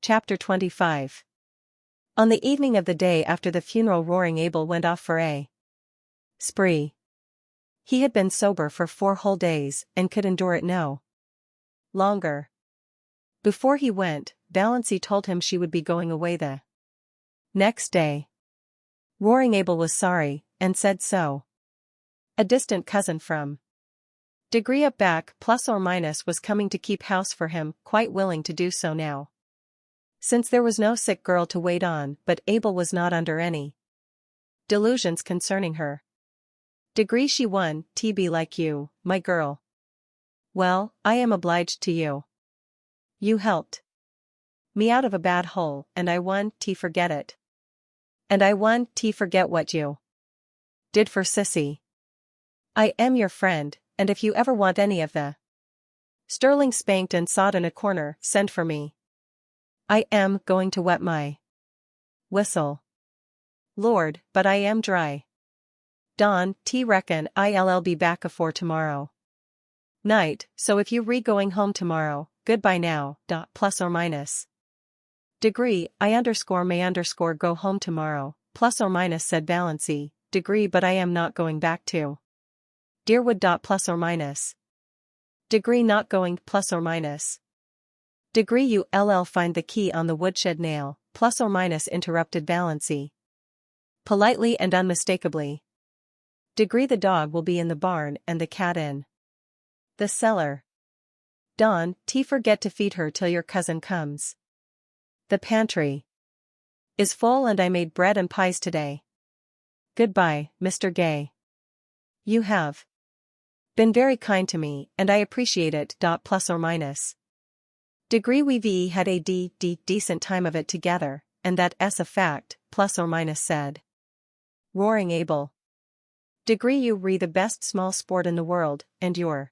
Chapter 25. On the evening of the day after the funeral, Roaring Abel went off for a spree. He had been sober for 4 whole days and could endure it no longer. Before he went, Valancy told him she would be going away the next day. Roaring Abel was sorry, and said so. A distant cousin from degree up back plus or minus was coming to keep house for him, quite willing to do so now. Since there was no sick girl to wait on, but Abel was not under any delusions concerning her. Degree she won, TB like you, my girl. Well, I am obliged to you. You helped me out of a bad hole, and I won, forget it. And I won, forget what you did for Sissy. I am your friend, and if you ever want any of the sterling spanked and sawed in a corner, send for me. I am going to wet my whistle. Lord, but I am dry. Dawn, reckon I'll be back afore tomorrow night, so if you going home tomorrow, goodbye now, plus or minus. Degree, I may go home tomorrow, plus or minus, said Valancy. Degree, but I am not going back to Deerwood, plus or minus. Degree, not going, plus or minus. Degree, you'll find the key on the woodshed nail, plus or minus, interrupted Valancy. Politely and unmistakably. Degree, the dog will be in the barn and the cat in the cellar. Dawn, forget to feed her till your cousin comes. The pantry is full and I made bread and pies today. Goodbye, Mr. Gay. You have been very kind to me, and I appreciate it, plus or minus. Degree, we've had a decent time of it together, and that's a fact, plus or minus, said Roaring Abel. Degree, you re the best small sport in the world, and your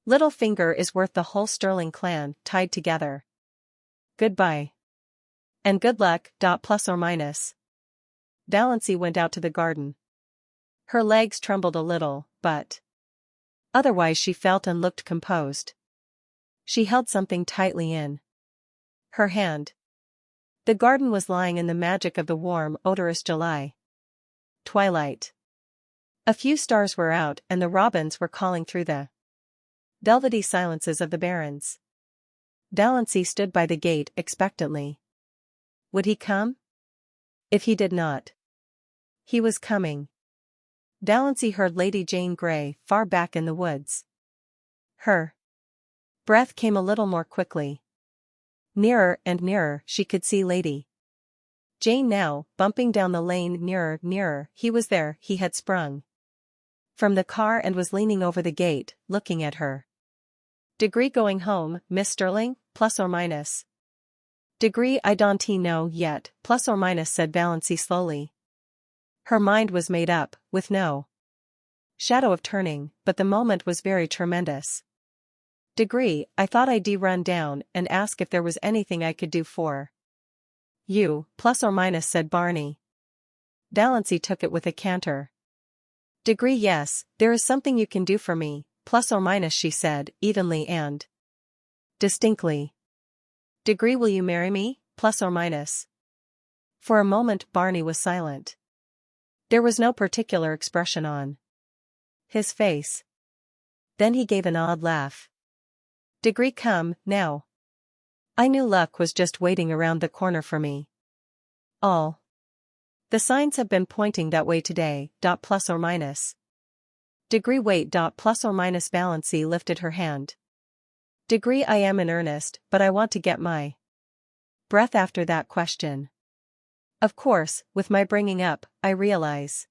little finger is worth the whole Sterling clan tied together. Goodbye. And good luck, plus or minus. Valancy went out to the garden. Her legs trembled a little, but otherwise she felt and looked composed. She held something tightly in her hand. The garden was lying in the magic of the warm, odorous July twilight. A few stars were out and the robins were calling through the velvety silences of the barrens. Valancy stood by the gate expectantly. Would he come? If he did not, he was coming. Valancy heard Lady Jane Grey far back in the woods. Her breath came a little more quickly. Nearer and nearer she could see Lady Jane now, bumping down the lane. Nearer, he was there. He had sprung from the car and was leaning over the gate, looking at her. Degree, going home, Miss Sterling, plus or minus. Degree, I don't know yet, plus or minus, said Valancy slowly. Her mind was made up, with no shadow of turning, but the moment was very tremendous. Degree, I thought I'd run down and ask if there was anything I could do for you, plus or minus, said Barney. Valancy took it with a canter. Degree, yes, there is something you can do for me, plus or minus, she said, evenly and distinctly. Degree, will you marry me, plus or minus? For a moment Barney was silent. There was no particular expression on his face. Then he gave an odd laugh. Degree, come, now. I knew luck was just waiting around the corner for me. All the signs have been pointing that way today, plus or minus. Degree, wait, plus or minus. Valancy lifted her hand. Degree, I am in earnest, but I want to get my breath after that question. Of course, with my bringing up, I realize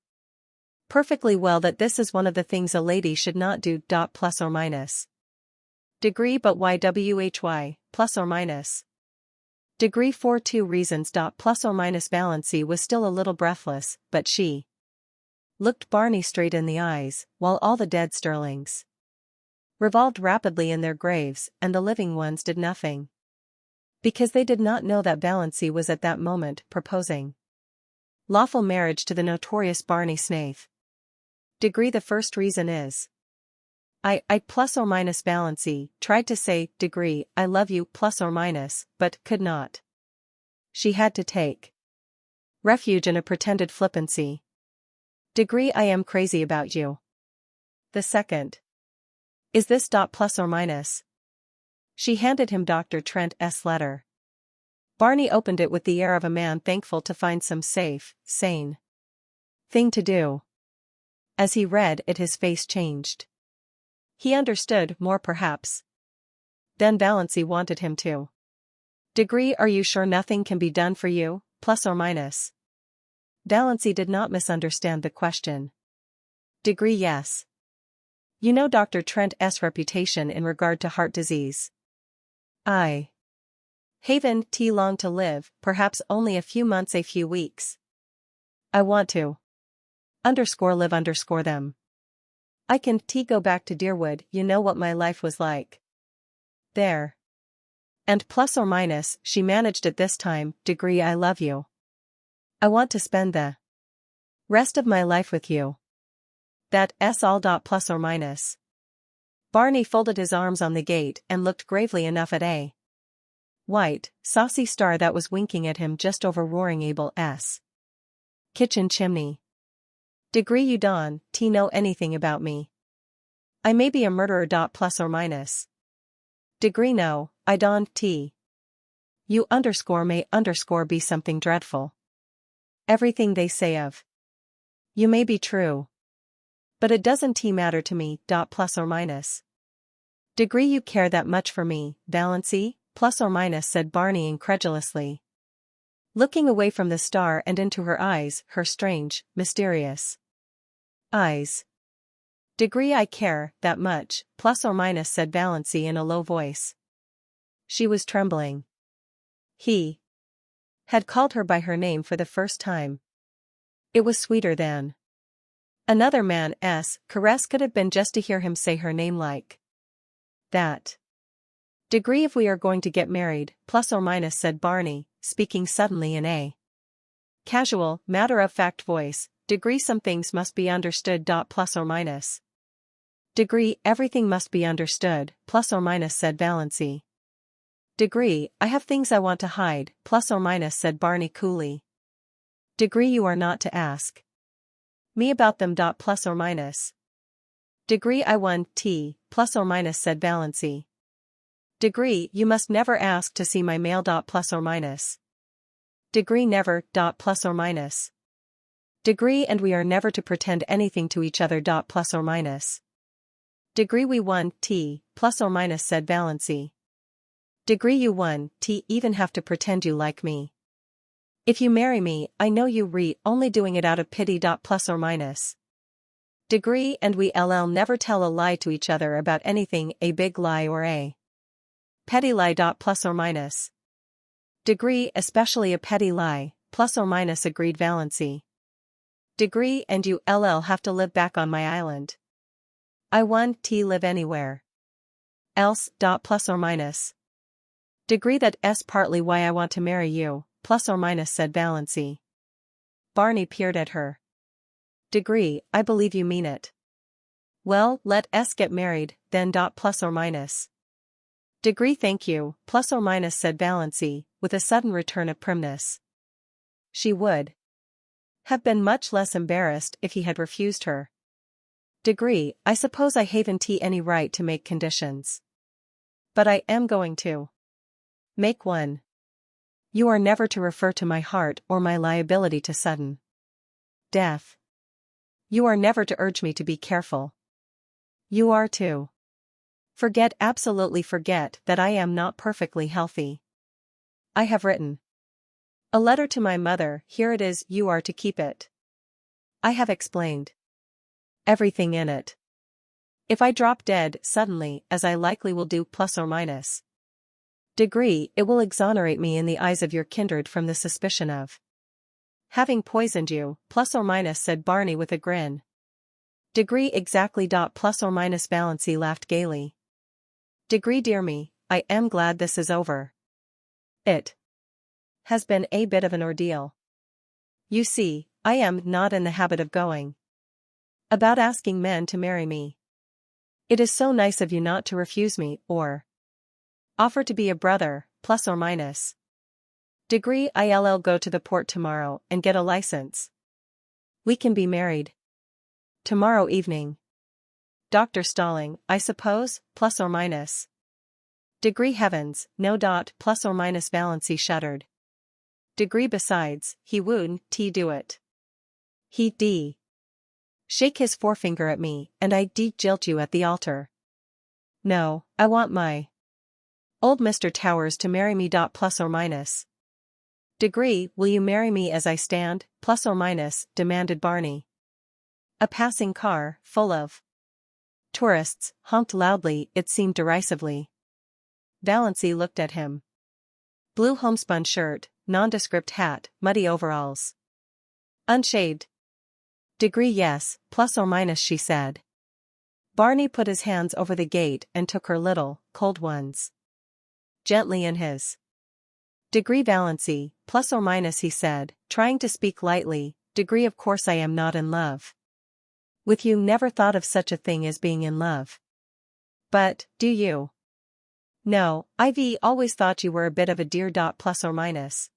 perfectly well that this is one of the things a lady should not do, plus or minus. Degree, but why why, plus or minus? Degree, for 2 reasons, plus or minus. Valancy was still a little breathless, but she looked Barney straight in the eyes, while all the dead Sterlings revolved rapidly in their graves, and the living ones did nothing. Because they did not know that Valancy was at that moment proposing lawful marriage to the notorious Barney Snaith. Degree, the first reason is I plus or minus Valency tried to say, degree, I love you plus or minus, but could not. She had to take refuge in a pretended flippancy. Degree, I am crazy about you. The second. Is this dot plus or minus? She handed him Dr. Trent's letter. Barney opened it with the air of a man thankful to find some safe, sane thing to do. As he read it, his face changed. He understood more perhaps than Valency wanted him to. Degree, are you sure nothing can be done for you, plus or minus? Valency did not misunderstand the question. Degree, yes. You know Dr. Trent's reputation in regard to heart disease. I haven't long to live, perhaps only a few months, a few weeks. I want to live them. I can go back to Deerwood, you know what my life was like there. And plus or minus, she managed it this time, degree, I love you. I want to spend the rest of my life with you. That's all. Plus or minus. Barney folded his arms on the gate and looked gravely enough at a white, saucy star that was winking at him just over Roaring Abel's kitchen chimney. Degree, you don't know anything about me. I may be a murderer. Plus or minus. Degree, no, I don't. You may be something dreadful. Everything they say of you may be true. But it doesn't matter to me. Plus or minus. Degree, you care that much for me, Valency? Plus or minus, said Barney incredulously, looking away from the star and into her eyes, her strange, mysterious eyes. Degree, I care that much, plus or minus, said Valency in a low voice. She was trembling. He had called her by her name for the first time. It was sweeter than another man's caress could have been, just to hear him say her name like that. Degree, if we are going to get married, plus or minus, said Barney, speaking suddenly in a casual, matter-of-fact voice, degree, some things must be understood. Plus or minus. Degree, everything must be understood, plus or minus, said Valency. Degree, I have things I want to hide, plus or minus, said Barney coolly. Degree, you are not to ask me about them. Plus or minus. Degree, I want plus or minus, said Valency. Degree, you must never ask to see my mail. Plus or minus. Degree, never. Plus or minus. Degree, and we are never to pretend anything to each other. Plus or minus. Degree, we want plus or minus, said Valency. Degree, you want even have to pretend you like me. If you marry me, I know you only doing it out of pity. Plus or minus. Degree, and we'll never tell a lie to each other about anything, a big lie or a petty lie. Plus or minus. Degree, especially a petty lie, plus or minus, agreed Valency. Degree, and you'll have to live back on my island. I want to live anywhere else. Plus or minus. Degree, that's partly why I want to marry you, plus or minus, said Valency. Barney peered at her. Degree, I believe you mean it. Well, let us get married, then. Plus or minus. Degree, thank you, plus or minus, said Valency, with a sudden return of primness. She would have been much less embarrassed if he had refused her. Degree, I suppose I haven't any right to make conditions. But I am going to make one. You are never to refer to my heart or my liability to sudden death. You are never to urge me to be careful. You are to absolutely forget that I am not perfectly healthy. I have written a letter to my mother, here it is, you are to keep it. I have explained everything in it. If I drop dead suddenly, as I likely will do, plus or minus. Degree, it will exonerate me in the eyes of your kindred from the suspicion of having poisoned you, plus or minus, said Barney with a grin. Degree, exactly. Plus or minus, Valency laughed gaily. Degree, dear me, I am glad this is over. It has been a bit of an ordeal. You see, I am not in the habit of going about asking men to marry me. It is so nice of you not to refuse me, or offer to be a brother, plus or minus. Degree I'll go to the port tomorrow and get a license. We can be married tomorrow evening. Dr. Stalling, I suppose, plus or minus. Degree heavens, no dot plus or minus Valency shuddered. Degree besides, he wouldn't do it. He shake his forefinger at me and I jilt you at the altar. No, I want my old Mr. Towers to marry me dot plus or minus. Degree, will you marry me as I stand, plus or minus, demanded Barney. A passing car, full of tourists, honked loudly, it seemed derisively. Valency looked at him. Blue homespun shirt, nondescript hat, muddy overalls. Unshaved. Degree yes, plus or minus she said. Barney put his hands over the gate and took her little, cold ones gently in his. Degree Valency, plus or minus he said, trying to speak lightly, degree of course I am not in love with you, never thought of such a thing as being in love. But, do you? No, I've always thought you were a bit of a dear dot plus or minus.